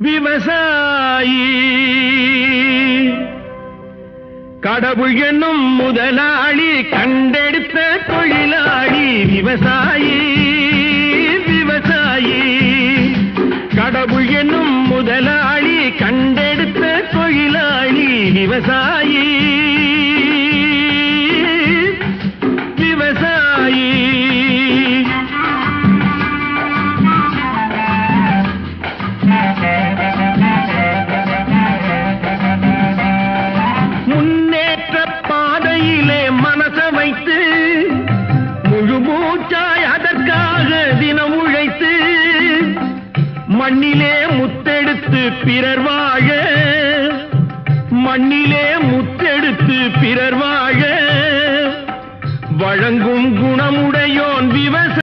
விவசாயி கடவுள் என்னும் முதலாளி கண்டெடுத்த தொழிலாளி விவசாயி விவசாயி கடவுள் என்னும் முதலாளி கண்டெடுத்த தொழிலாளி விவசாயி விவசாயி முன்னேற்ற பாதையிலே மனச வைத்து முழு மூச்சாய் அதற்காக தினம் உழைத்து மண்ணிலே முத்தெடுத்து பிறர் வாழ மண்ணிலே முத்தெடுத்து பிறர் வாழ வழங்கும் குணம்